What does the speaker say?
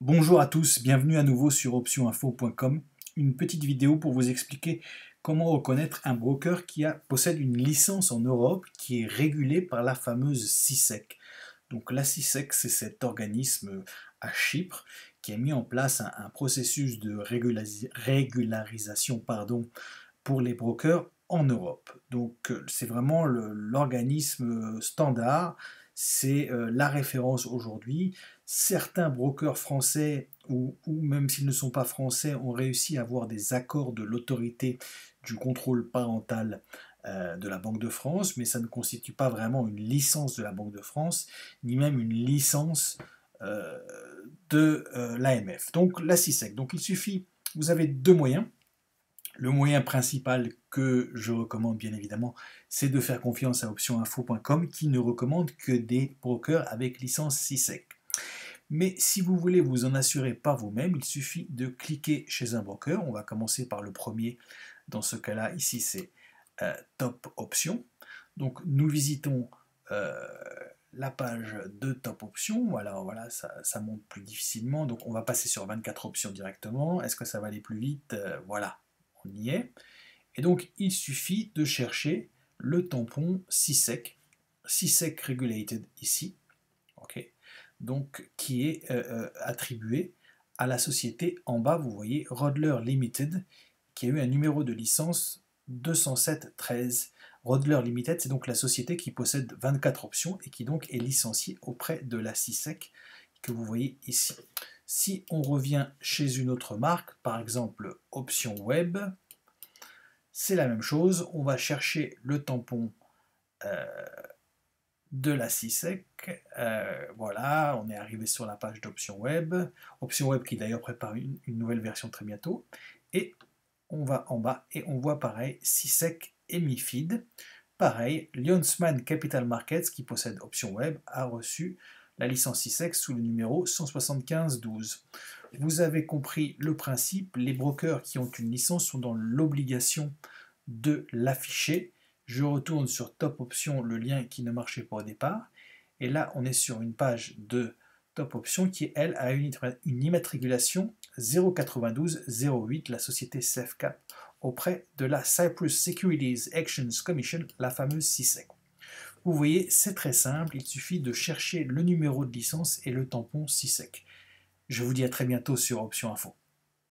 Bonjour à tous, bienvenue à nouveau sur optioninfo.com. Une petite vidéo pour vous expliquer comment reconnaître un broker qui possède une licence en Europe qui est régulée par la fameuse CISEC. Donc la CISEC, c'est cet organisme à Chypre qui a mis en place un processus de régularisation pour les brokers en Europe. Donc c'est vraiment l'organisme standard, c'est la référence aujourd'hui. Certains brokers français, ou même s'ils ne sont pas français, ont réussi à avoir des accords de l'autorité du contrôle parental de la Banque de France, mais ça ne constitue pas vraiment une licence de la Banque de France, ni même une licence euh, de l'AMF. Donc la CISEC. Donc il suffit, vous avez deux moyens. Le moyen principal que je recommande bien évidemment, c'est de faire confiance à optioninfo.com qui ne recommande que des brokers avec licence CISEC. Mais si vous voulez vous en assurer par vous-même, il suffit de cliquer chez un broker. On va commencer par le premier. Dans ce cas-là, ici c'est Top Options. Donc nous visitons euh, la page de Top Options. Voilà, ça monte plus difficilement. Donc on va passer sur 24 options directement. Est-ce que ça va aller plus vite? Voilà, on y est. Et donc, il suffit de chercher le tampon CISEC, CISEC Regulated ici, ok, donc qui est attribué à la société en bas, vous voyez, Rodler Limited, qui a eu un numéro de licence 207-13. Rodler Limited, c'est donc la société qui possède 24 options et qui donc est licenciée auprès de la CISEC que vous voyez ici. Si on revient chez une autre marque, par exemple Option Web, c'est la même chose, on va chercher le tampon euh, de la CISEC. Voilà, on est arrivé sur la page d'Option Web. Option Web qui d'ailleurs prépare une nouvelle version très bientôt. Et on va en bas et on voit pareil CISEC et MIFID. Pareil, Lionsman Capital Markets qui possède Option Web a reçu la licence CISEC sous le numéro 17512. Vous avez compris le principe, les brokers qui ont une licence sont dans l'obligation de l'afficher. Je retourne sur Top Option, le lien qui ne marchait pas au départ. Et là, on est sur une page de Top Option qui, elle, a une immatriculation 09208, la société SafeCap, auprès de la Cyprus Securities Actions Commission, la fameuse CISEC. Vous voyez, c'est très simple, il suffit de chercher le numéro de licence et le tampon CISEC. Je vous dis à très bientôt sur Option Info.